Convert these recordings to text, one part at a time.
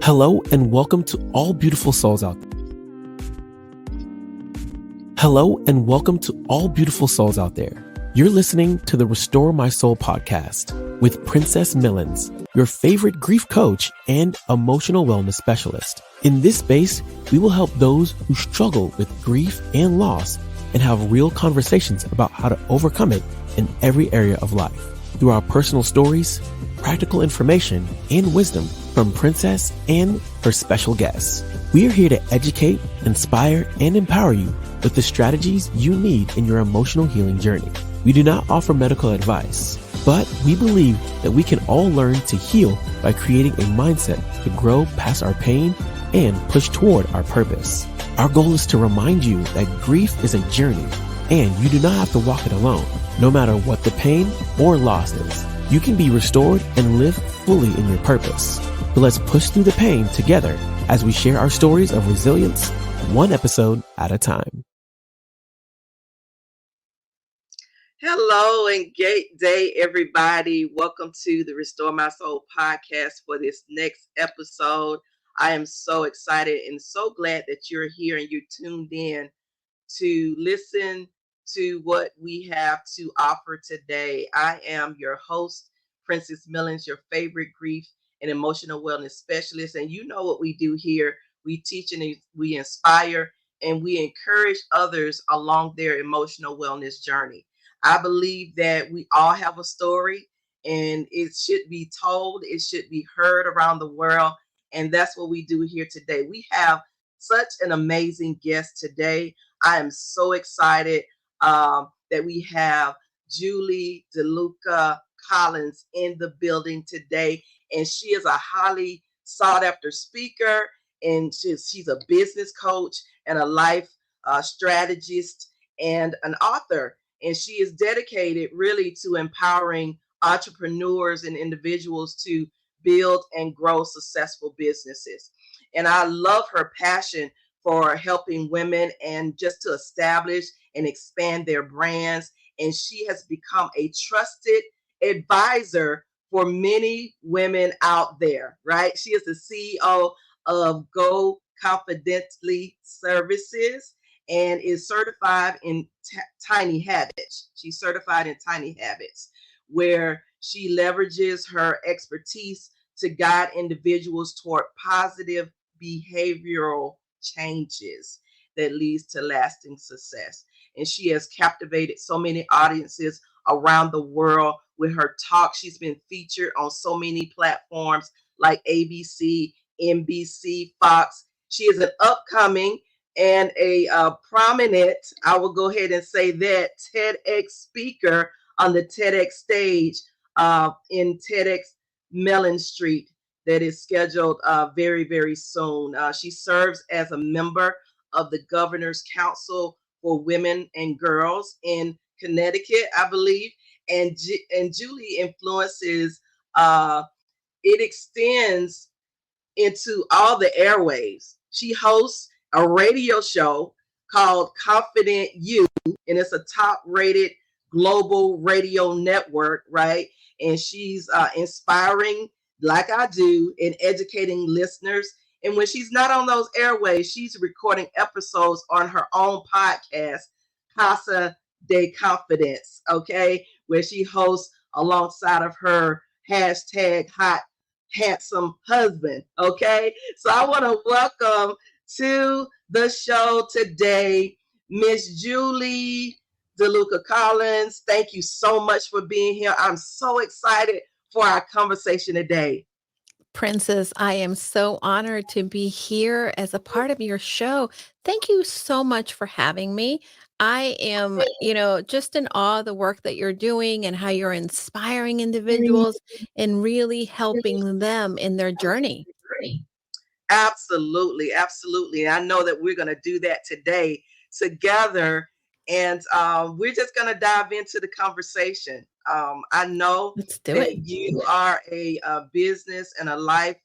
Hello and welcome to all beautiful souls out there. Hello and welcome to all beautiful souls out there. You're listening to the Restore My Soul podcast with Princess Millens, your favorite grief coach and emotional wellness specialist. In this space, we will help those who struggle with grief and loss and have real conversations about how to overcome it in every area of life. Through our personal stories, practical information, and wisdom from Princess and her special guests. We are here to educate, inspire, and empower you with the strategies you need in your emotional healing journey. We do not offer medical advice, but we believe that we can all learn to heal by creating a mindset to grow past our pain and push toward our purpose. Our goal is to remind you that grief is a journey and you do not have to walk it alone. No matter what the pain or loss is, you can be restored and live fully in your purpose. So let's push through the pain together as we share our stories of resilience, one episode at a time. Hello and great day, everybody. Welcome to the Restore My Soul podcast for this next episode. I am so excited and so glad that you're here and you're tuned in to listen to what we have to offer today. I am your host, Princess Millens, your favorite grief and emotional wellness specialist. And you know what we do here. We teach and we inspire and we encourage others along their emotional wellness journey. I believe that we all have a story and it should be told. It should be heard around the world. And that's what we do here today. We have such an amazing guest today. I am so excited that we have Julie DeLucca-Collins in the building today. And she is a highly sought after speaker. And she's a business coach and a life strategist and an author. And she is dedicated really to empowering entrepreneurs and individuals to build and grow successful businesses. And I love her passion for helping women and just to establish and expand their brands. And she has become a trusted advisor for many women out there, right? She is the CEO of Go Confidently Services and is certified in Tiny Habits. She's certified in Tiny Habits, where she leverages her expertise to guide individuals toward positive behavioral changes that leads to lasting success. And she has captivated so many audiences around the world with her talk. She's been featured on so many platforms like ABC, NBC, Fox. She is an upcoming and a prominent, I will go ahead and say that, TEDx speaker on the TEDx stage in TEDx MellenStreet that is scheduled very, very soon. She serves as a member of the Governor's Council for Women and Girls in Connecticut, I believe. And Julie influences, it extends into all the airwaves. She hosts a radio show called Confident You, and it's a top-rated global radio network, right? And she's inspiring, like I do, and educating listeners. And when she's not on those airways, she's recording episodes on her own podcast, Casa DeConfidence, okay, where she hosts alongside of her hashtag hot handsome husband, okay? So I want to welcome to the show today, Miss Julie DeLucca-Collins. Thank you so much for being here. I'm so excited for our conversation today. Princess, I am so honored to be here as a part of your show. Thank you so much for having me. I am, just in awe of the work that you're doing and how you're inspiring individuals and really helping them in their journey. Absolutely, absolutely. I know that we're going to do that today together, and we're just going to dive into the conversation. I know that you are a business and a life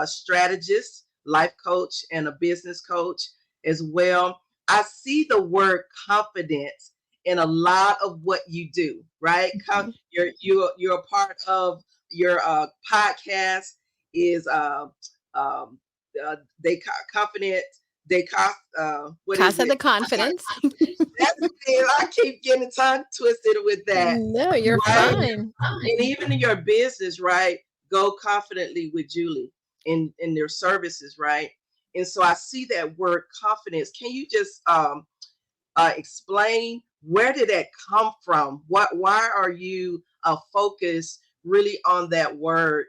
strategist, life coach, and a business coach as well. I see the word confidence in a lot of what you do, right? You're a part of your podcast is they confident, what is Casa it? DeConfidence. That's it. I keep getting tongue twisted with that. No, you're Right. fine. And even in your business, right? Go confidently with Julie in their services, right? And so I see that word confidence. Can you just explain where did that come from? Why are you focused really on that word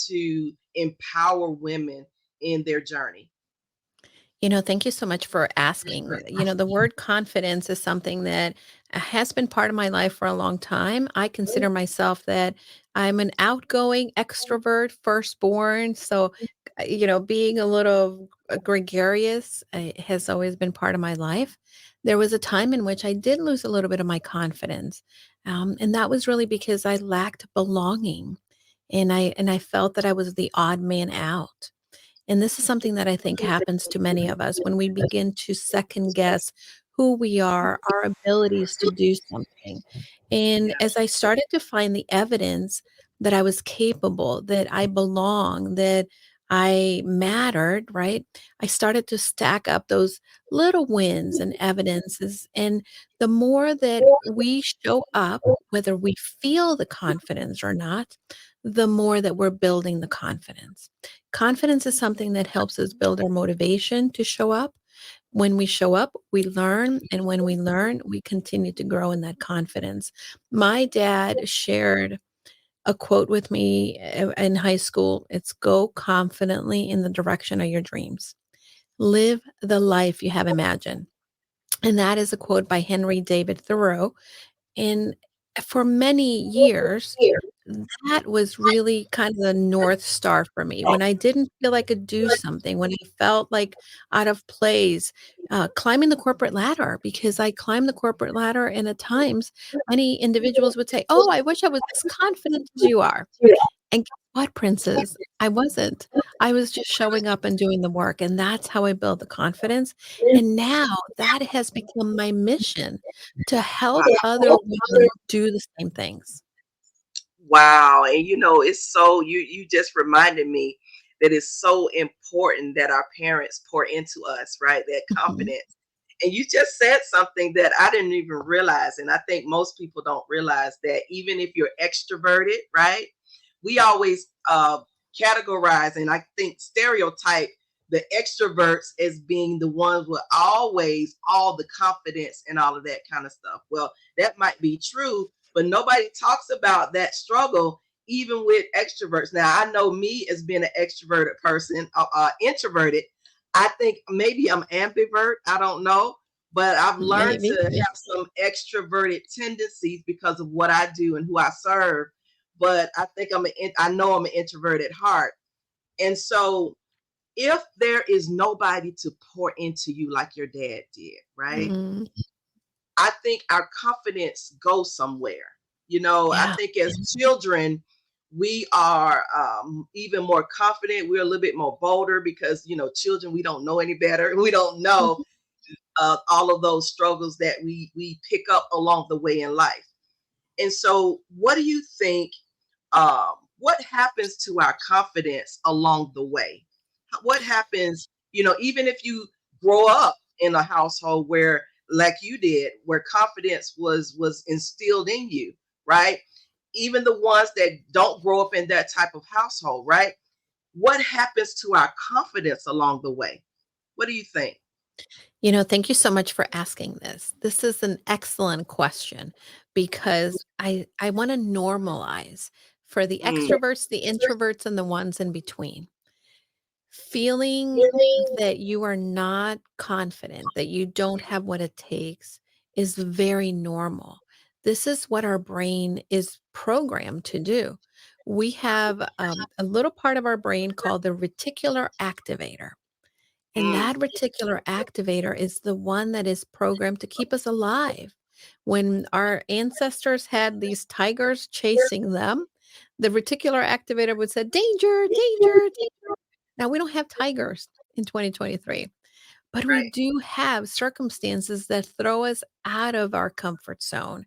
to empower women in their journey? Thank you so much for asking. The word confidence is something that has been part of my life for a long time. I consider myself that I'm an outgoing extrovert, firstborn. So, being a little gregarious has always been part of my life. There was a time in which I did lose a little bit of my confidence. And that was really because I lacked belonging. And I felt that I was the odd man out. And this is something that I think happens to many of us when we begin to second guess who we are, our abilities to do something. And as I started to find the evidence that I was capable, that I belong, that I mattered, right? I started to stack up those little wins and evidences. And the more that we show up, whether we feel the confidence or not, the more that we're building the confidence. Confidence is something that helps us build our motivation to show up. When we show up, we learn. And when we learn, we continue to grow in that confidence. My dad shared a quote with me in high school. It's go confidently in the direction of your dreams. Live the life you have imagined. And that is a quote by Henry David Thoreau. And for many years, that was really kind of the North Star for me. When I didn't feel I could do something, when I felt like out of place, climbing the corporate ladder, because I climbed the corporate ladder, and at times, many individuals would say, "Oh, I wish I was as confident as you are." And guess what, princes? I wasn't. I was just showing up and doing the work, and that's how I built the confidence. And now that has become my mission to help other women do the same things. Wow. And it's so you just reminded me that it's so important that our parents pour into us, right? That Mhm. confidence. And you just said something that I didn't even realize. And I think most people don't realize that even if you're extroverted, right? We always categorize and I think stereotype the extroverts as being the ones with always all the confidence and all of that kind of stuff. Well, that might be true, but nobody talks about that struggle even with extroverts. Now, I know me as being an extroverted person, introverted. I think maybe I'm ambivert. I don't know, but I've learned to Maybe. have some extroverted tendencies because of what I do and who I serve. But I think I know I'm an introvert at heart. And so if there is nobody to pour into you like your dad did, right? Mm, I think our confidence goes somewhere. I yeah. think as children, we are even more confident. We're a little bit more bolder because, children, we don't know any better. We don't know all of those struggles that we pick up along the way in life. And so, what do you think? What happens to our confidence along the way? What happens, even if you grow up in a household where, like you did, where confidence was instilled in you, right? Even the ones that don't grow up in that type of household, right? What happens to our confidence along the way? What do you think? Thank you so much for asking this. This is an excellent question because I want to normalize for the Mm, extroverts, the introverts, and the ones in between. Feeling that you are not confident, that you don't have what it takes is very normal. This is what our brain is programmed to do. We have a little part of our brain called the reticular activator. And mm, that reticular activator is the one that is programmed to keep us alive. When our ancestors had these tigers chasing them, the reticular activator would say, danger, danger. Now, we don't have tigers in 2023, but we right. do have circumstances that throw us out of our comfort zone.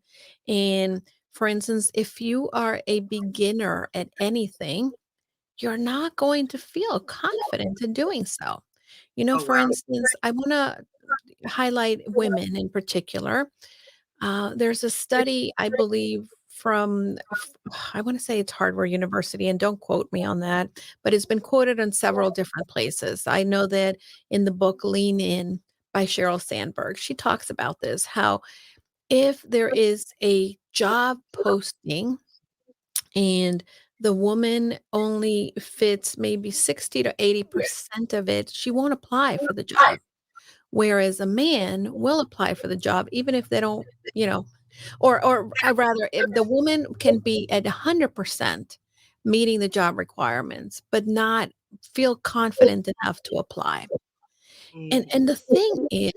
And for instance, if you are a beginner at anything, you're not going to feel confident in doing so. Oh, For wow. instance, I want to highlight women in particular. There's a study, I believe, from, I want to say it's Harvard University, and don't quote me on that, but it's been quoted in several different places. I know that in the book Lean In by Sheryl Sandberg, she talks about this, how if there is a job posting and the woman only fits maybe 60 to 80% of it, she won't apply for the job. Whereas a man will apply for the job even if they don't, or I rather, if the woman can be at 100% meeting the job requirements, but not feel confident enough to apply. And the thing is,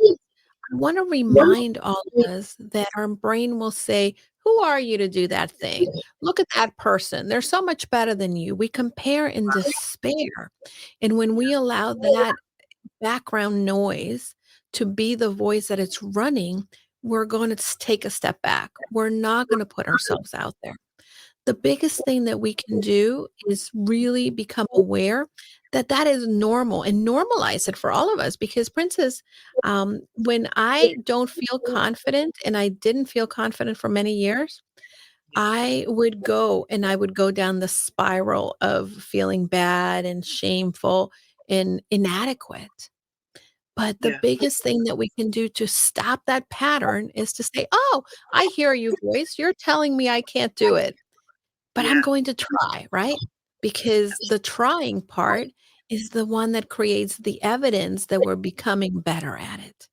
I wanna remind all of us that our brain will say, "Who are you to do that thing? Look at that person. They're so much better than you." We compare in despair. And when we allow that background noise to be the voice that it's running, we're gonna take a step back. We're not gonna put ourselves out there. The biggest thing that we can do is really become aware that that is normal and normalize it for all of us because Princess, when I don't feel confident and I didn't feel confident for many years, I would go down the spiral of feeling bad and shameful and inadequate. But the Yeah. biggest thing that we can do to stop that pattern is to say, "Oh, I hear you voice. You're telling me I can't do it. But I'm Yeah. going to try," right? Because the trying part is the one that creates the evidence that we're becoming better at it.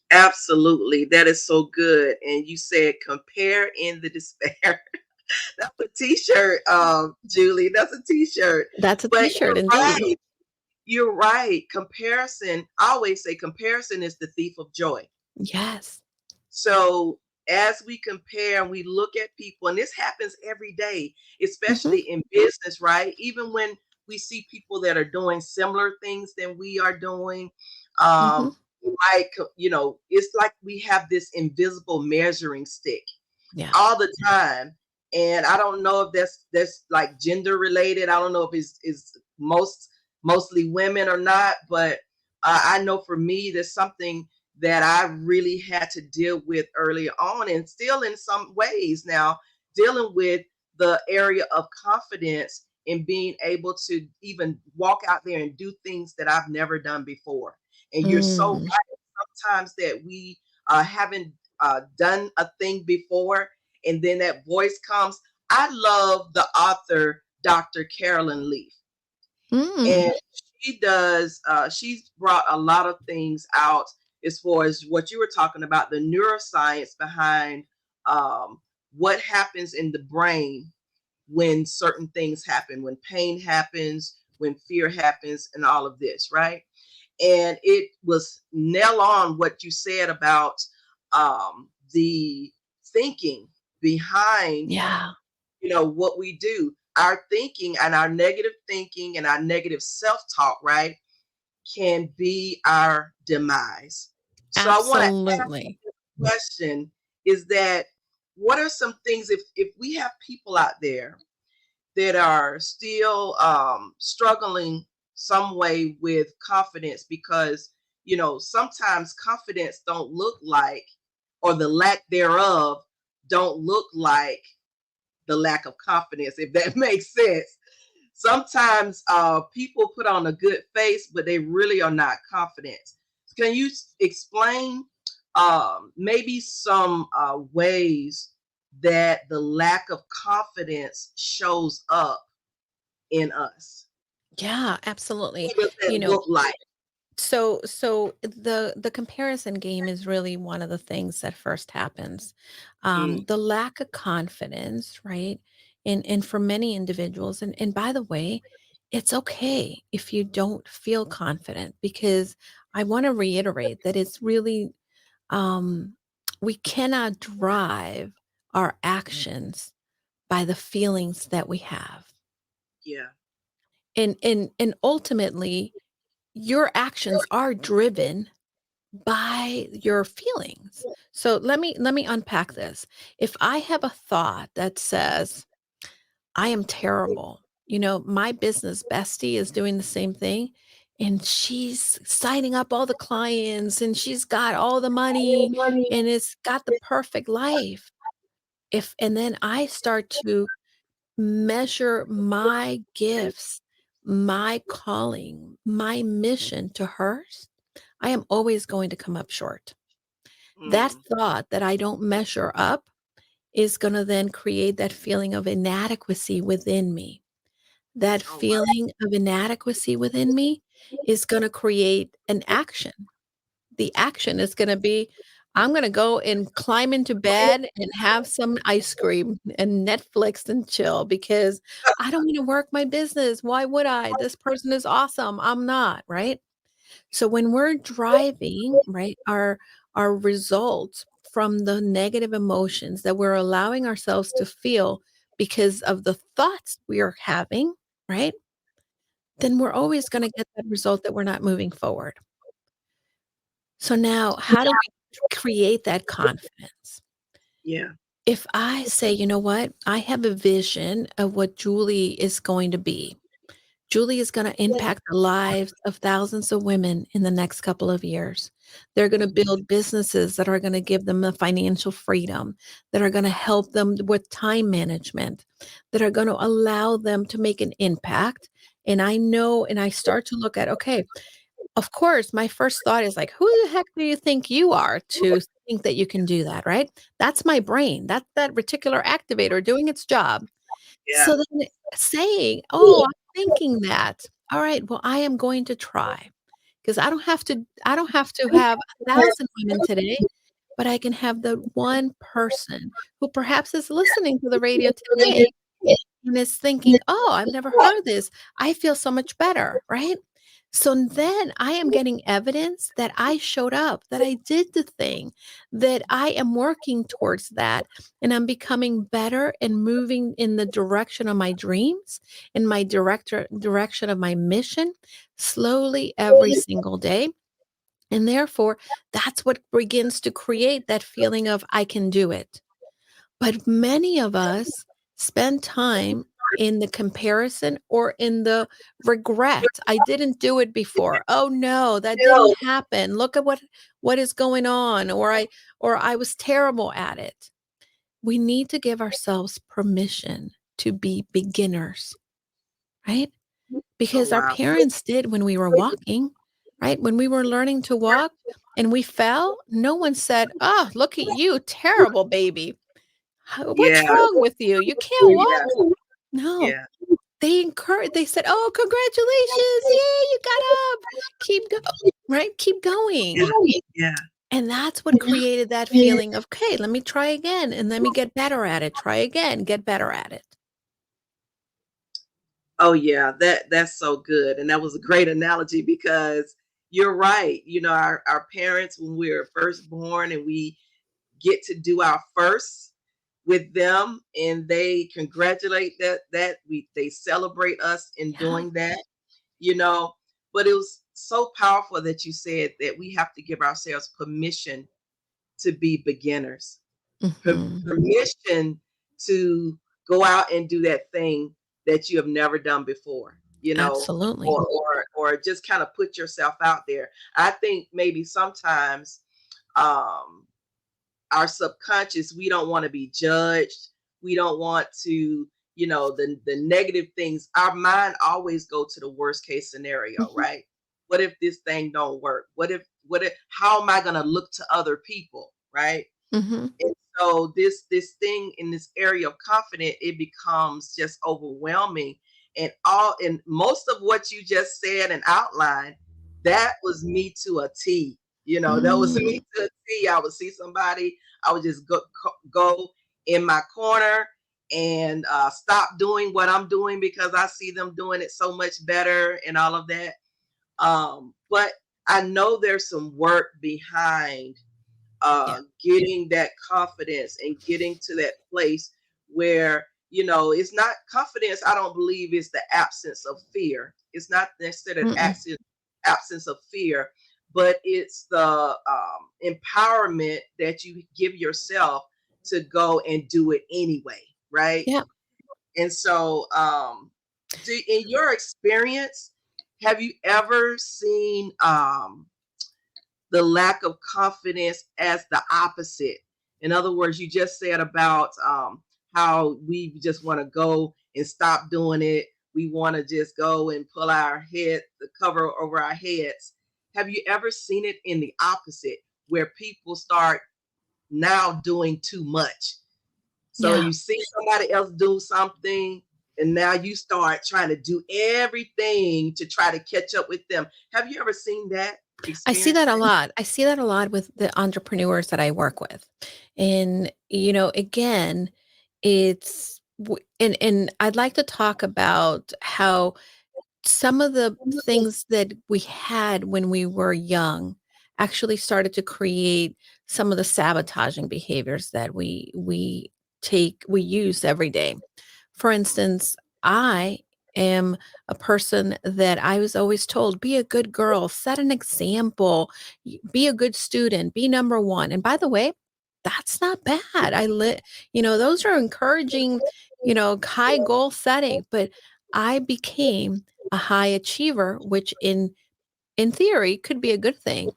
Absolutely. That is so good. And you said compare in the despair. That's a t-shirt, Julie. That's a t-shirt. That's a But t-shirt you're indeed. right. You're right. Comparison, I always say comparison is the thief of joy. Yes. So as we compare and we look at people, and this happens every day, Mhm, especially in business, right? Even when we see people that are doing similar things than we are doing, mhm. um, it's like we have this invisible measuring stick Yeah. all the time. And I don't know if that's like gender related. I don't know if it's is mostly women or not, but I know for me, there's something that I really had to deal with early on, and still in some ways now dealing with the area of confidence in being able to even walk out there and do things that I've never done before. And you're so Mm. right. Sometimes that we haven't done a thing before, and then that voice comes. I love the author, Dr. Carolyn Leaf, Mm. and she's brought a lot of things out as far as what you were talking about, the neuroscience behind um, what happens in the brain when certain things happen, when pain happens, when fear happens, and all of this, right? And it was nail on what you said about the thinking behind Yeah. what we do, our thinking and our negative thinking and our negative self-talk, right, can be our demise. So I want to ask Absolutely. you this question, is that what are some things, if we have people out there that are still struggling some way with confidence, because sometimes confidence don't look like, or the lack thereof don't look like the lack of confidence, if that makes sense. Sometimes people put on a good face, but they really are not confident. Can you explain maybe some ways that the lack of confidence shows up in us? Yeah, absolutely. What does You that know, look like? so the comparison game is really one of the things that first happens. Mm, The lack of confidence, right? And for many individuals, and by the way, it's okay if you don't feel confident because I want to reiterate that it's really um we cannot drive our actions by the feelings that we have. yeah. And ultimately your actions are driven by your feelings. So let me unpack this. If I have a thought that says, "I am terrible," My business bestie is doing the same thing, and she's signing up all the clients, and she's got all the money, and it's got the perfect life. And then I start to measure my gifts, my calling, my mission to hers, I am always going to come up short. That Mm. thought that I don't measure up is going to then create that feeling of inadequacy within me. That Oh, wow. feeling of inadequacy within me is going to create an action. The action is going to be, I'm going to go and climb into bed and have some ice cream and Netflix and chill because I don't want to work my business. Why would I? This person is awesome. I'm not, right? So when we're driving, right, our results from the negative emotions that we're allowing ourselves to feel because of the thoughts we are having, right? Then we're always going to get that result that we're not moving forward. So now how do we create that confidence? Yeah. If I say, you know what? I have a vision of what Julie is going to be. Julie is going to impact the lives of thousands of women in the next couple of years. They're going to build businesses that are going to give them the financial freedom, that are going to help them with time management, that are going to allow them to make an impact. And I know, and I start to look at, okay, of course, my first thought is like, who the heck do you think you are to think that you can do that, right? That's my brain. That's that reticular activator doing its job. Yeah. So then saying, "Oh, I'm thinking that. All right, well, I am going to try because I don't have to have 1,000 women today, but I can have the one person who perhaps is listening to the radio today and is thinking, "Oh, I've never heard this. I feel so much better," right? So then I am getting evidence that I showed up, that I did the thing, that I am working towards that, and I'm becoming better and moving in the direction of my dreams, in my direction of my mission, slowly every single day. And therefore, that's what begins to create that feeling of I can do it. But many of us spend time in the comparison or in the regret. I didn't do it before. Oh no, that didn't happen. Look at what is going on, or I was terrible at it. We need to give ourselves permission to be beginners, right? Oh, Because our wow. parents did when we were walking, right? When we were learning to walk and we fell, no one said, "Oh, look at you, terrible baby. Yeah. What's wrong with you? You can't Yeah. walk." No, Yeah. they said, "Oh, congratulations. Yay, you got up. Keep going." Right? Keep going. Yeah. Yeah. And that's what created that feeling of, "Okay, let me try again and let me get better at it. Try again, get better at it." Oh, yeah. That's so good. And that was a great analogy because you're right. Our parents, when we were first born and we get to do our first with them and they congratulate they celebrate us in Yeah. doing that, you know. But it was so powerful that you said that we have to give ourselves permission to be beginners, Mhm. permission to go out and do that thing that you have never done before, Absolutely. or just kind of put yourself out there. I think maybe sometimes um our subconscious, we don't want to be judged. We don't want to, the negative things. Our mind always go to the worst case scenario, Mhm. right? What if this thing don't work? What if how am I going to look to other people, right? Mhm. And so this thing in this area of confidence, it becomes just overwhelming. And most of what you just said and outlined, that was me to a T. That was me Mm. to a T. I would see somebody, I would just go in my corner and stop doing what I'm doing because I see them doing it so much better and all of that. But I know there's some work behind Yeah. getting that confidence and getting to that place where it's not confidence. I don't believe is the absence of fear. It's not necessarily an Mm-mm. absence of fear, but it's the empowerment that you give yourself to go and do it anyway, right? Yeah. And so In your experience, have you ever seen the lack of confidence as the opposite? In other words, you just said about how we just want to go and stop doing it. We want to just go and pull our head, the cover over our heads. Have you ever seen it in the opposite, where people start now doing too much? So Yeah. you see somebody else do something, and now you start trying to do everything to try to catch up with them. Have you ever seen that, I see that experience a that? lot. I see that a lot with the entrepreneurs that I work with. And, again, and I'd like to talk about how some of the things that we had when we were young actually started to create some of the sabotaging behaviors that we use every day. For instance, I am a person that I was always told, be a good girl, set an example, be a good student, be number one. And by the way, that's not bad. Those are encouraging, high goal setting, but I became a high achiever, which in theory could be a good thing.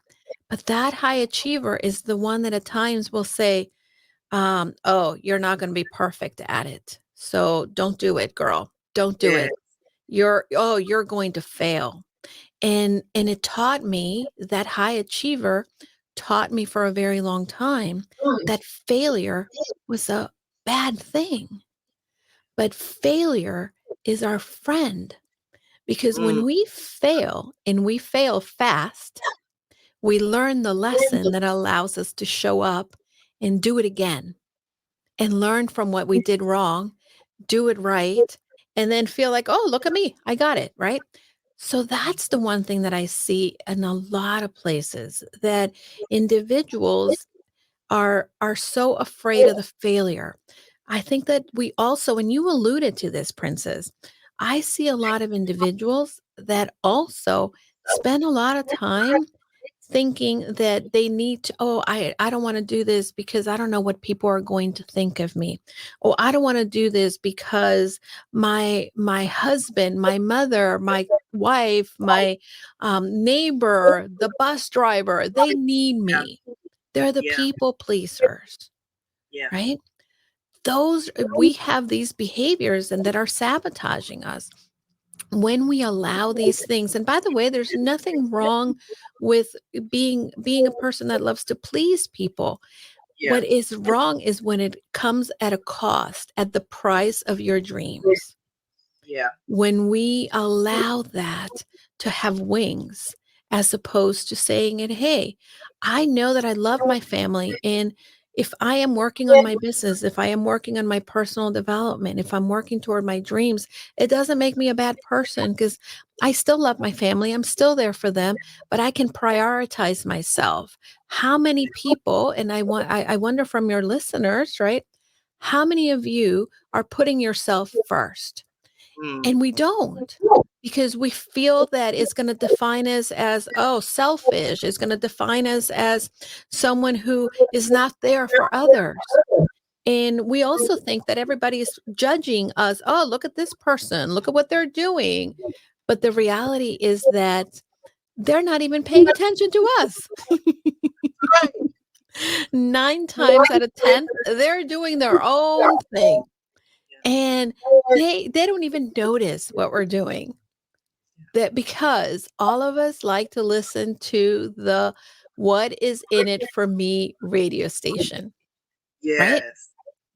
But that high achiever is the one that at times will say, oh, you're not going to be perfect at it. So don't do it, girl. Don't do Yeah. it. You're going to fail. And it taught me, that high achiever taught me for a very long time, that failure was a bad thing. But failure is our friend, because Mm, when we fail and we fail fast, we learn the lesson that allows us to show up and do it again and learn from what we did wrong, do it right, and then feel like, oh, look at me, I got it, right? So that's the one thing that I see in a lot of places, that individuals are so afraid of the failure. I think that we also, and you alluded to this, Princess, I see a lot of individuals that also spend a lot of time thinking that they need to, oh, I don't want to do this because I don't know what people are going to think of me. Oh, I don't want to do this because my husband, my mother, my wife, my neighbor, the bus driver, they need yeah, me. They're the yeah, people pleasers, yeah. right? Those We have these behaviors and that are sabotaging us when we allow these things. And by the way, there's nothing wrong with being a person that loves to please people. Yeah. What is wrong is when it comes at a cost, at the price of your dreams. Yeah. When we allow that to have wings, as opposed to saying it, hey, I know that I love my family. And if I am working on my business, if I am working on my personal development, if I'm working toward my dreams, it doesn't make me a bad person, because I still love my family. I'm still there for them, but I can prioritize myself. How many people, and I wonder from your listeners, right? How many of you are putting yourself first? Mm, And we don't, because we feel that it's going to define us as, oh, selfish. It's going to define us as someone who is not there for others. And we also think that everybody is judging us. Oh, look at this person. Look at what they're doing. But the reality is that they're not even paying attention to us. Nine times out of 10, they're doing their own thing. And they don't even notice what we're doing. That because all of us like to listen to the "What is in it for me" radio station, right? yes.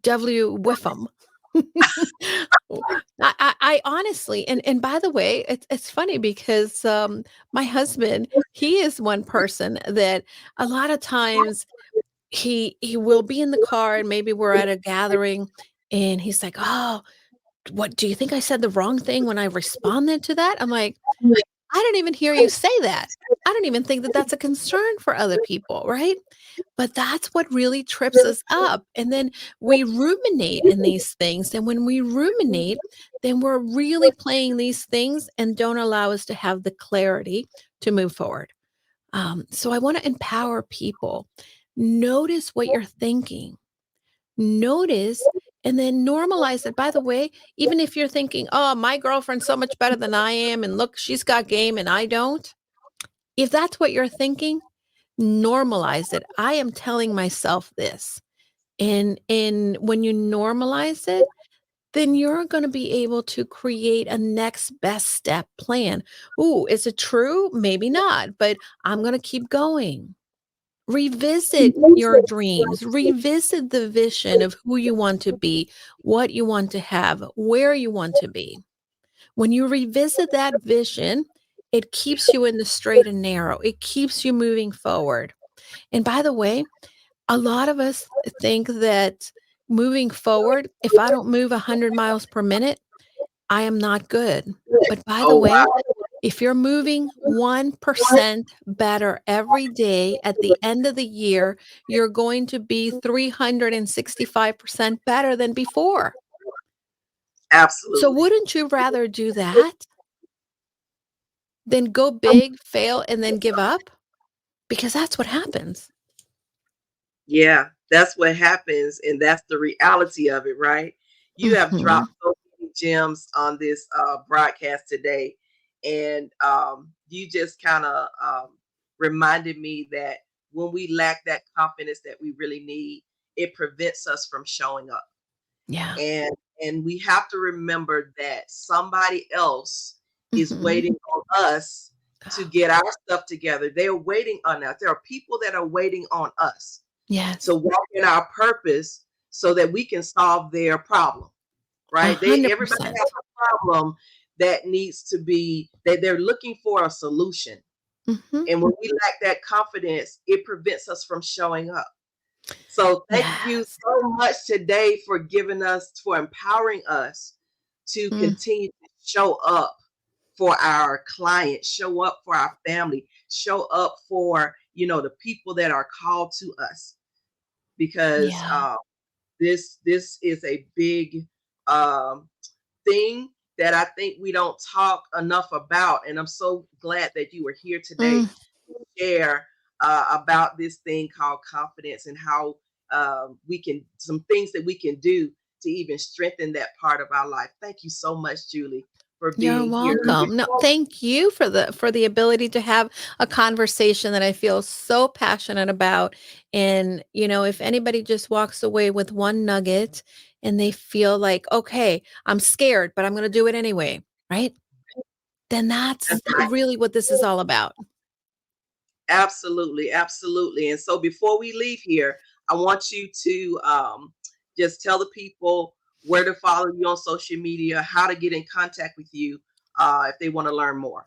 W Whiffam. I honestly, and by the way, it's funny because, my husband, he is one person that a lot of times he will be in the car and maybe we're at a gathering and he's like, "Oh, what do you think I said the wrong thing when I responded to that?" I'm like, I didn't even hear you say that. I don't even think that that's a concern for other people, right? But that's what really trips us up. And then we ruminate in these things. And when we ruminate, then we're really playing these things and don't allow us to have the clarity to move forward. So I want to empower people. Notice what you're thinking. Notice and then normalize it. By the way, even if you're thinking, oh, my girlfriend's so much better than I am, and look, she's got game and I don't. If that's what you're thinking, normalize it. I am telling myself this. And when you normalize it, then you're going to be able to create a next best step plan. Ooh, is it true? Maybe not, but I'm going to keep going. Revisit your dreams, revisit the vision of who you want to be, what you want to have, where you want to be. When you revisit that vision, it keeps you in the straight and narrow. It keeps you moving forward. And by the way, a lot of us think that moving forward, if I don't move 100 miles per minute, I am not good. But by the Oh, way, wow. if you're moving 1% better every day at the end of the year, you're going to be 365% better than before. So Absolutely. wouldn't you rather do that than go big, fail, and then give up? Because that's what happens. Yeah, that's what happens, and that's the reality of it, right? You have Mhm. dropped so many gems on this broadcast today, and you just kind of reminded me that when we lack that confidence that we really need, it prevents us from showing up. Yeah. and and we have to remember that somebody else is Mhm. waiting on us to get our stuff together. They're waiting on us. There are people that are waiting on us Yes. to walk in our purpose so that we can solve their problem, right? Everybody has 100%. a problem that needs to be, that they're looking for a solution. Mhm. And when we lack that confidence, it prevents us from showing up. So thank you Yes. so much today for giving us, for empowering us to Mm. continue to show up for our clients, show up for our family, show up for, the people that are called to us, because Yeah. this is a big um, thing that I think we don't talk enough about. And I'm so glad that you were here Mm. today to share about this thing called confidence, and how we can, some things that we can do to even strengthen that part of our life. Thank you so much, Julie, for You're being here. welcome. No, thank you for the ability to have a conversation that I feel so passionate about. And, if anybody just walks away with one nugget and they feel like, okay, I'm scared, but I'm going to do it anyway, right? Then that's really what this is all about. Absolutely, absolutely. And so before we leave here, I want you to just tell the people where to follow you on social media, how to get in contact with you if they want to learn more.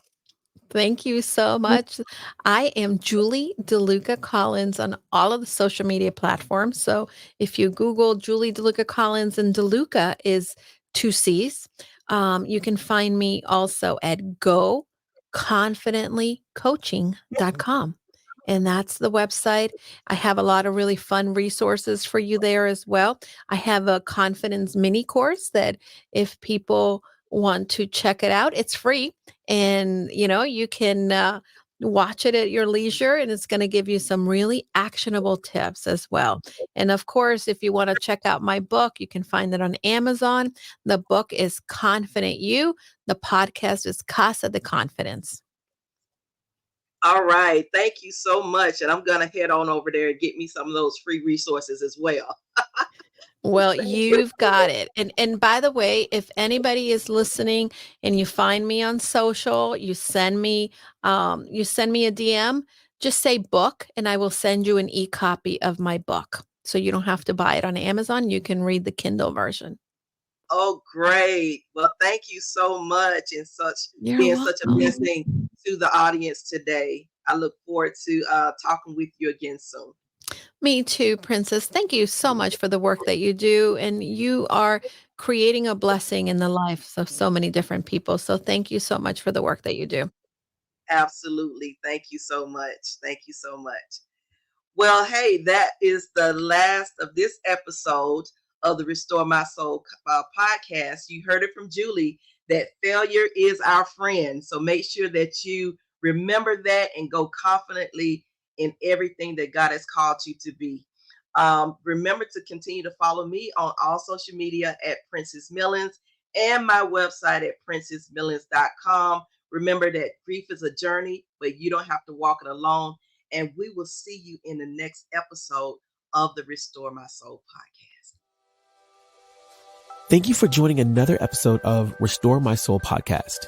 Thank you so much. I am Julie DeLucca-Collins on all of the social media platforms. So if you Google Julie DeLucca-Collins, and DeLuca is two C's, you can find me also at goconfidentlycoaching.com. And that's the website. I have a lot of really fun resources for you there as well. I have a confidence mini course that if people want to check it out, it's free, and you can watch it at your leisure, and it's going to give you some really actionable tips as well. And of course, if you want to check out my book, you can find it on Amazon. The book is Confident You. The podcast is Casa DeConfidence. All right. Thank you so much. And I'm going to head on over there and get me some of those free resources as well. Well, Thank you. you've got it. And by the way, if anybody is listening and you find me on social, you send me a DM, just say book, and I will send you an e-copy of my book. So you don't have to buy it on Amazon. You can read the Kindle version. Oh, great. Well, thank you so much, and You're being such a welcome. blessing to the audience today. I look forward to talking with you again soon. Me too, Princess. Thank you so much for the work that you do. And you are creating a blessing in the lives of so many different people. So thank you so much for the work that you do. Absolutely. Thank you so much. Thank you so much. Well, hey, that is the last of this episode of the Restore My Soul podcast. You heard it from Julie that failure is our friend. So make sure that you remember that and go confidently in everything that God has called you to be. Remember to continue to follow me on all social media at Princess Mellens and my website at princessmellens.com. Remember that grief is a journey, but you don't have to walk it alone. And we will see you in the next episode of the Restore My Soul podcast. Thank you for joining another episode of Restore My Soul podcast.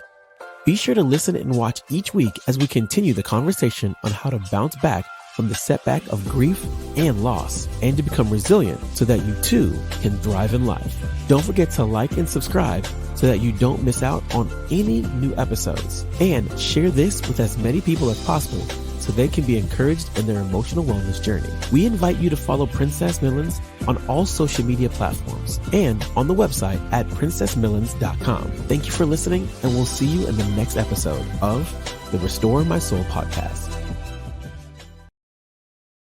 Be sure to listen and watch each week as we continue the conversation on how to bounce back from the setback of grief and loss and to become resilient so that you too can thrive in life. Don't forget to like and subscribe so that you don't miss out on any new episodes, and share this with as many people as possible so they can be encouraged in their emotional wellness journey. We invite you to follow Princess Mellens on all social media platforms and on the website at princessmellens.com. Thank you for listening, and we'll see you in the next episode of the Restore My Soul podcast.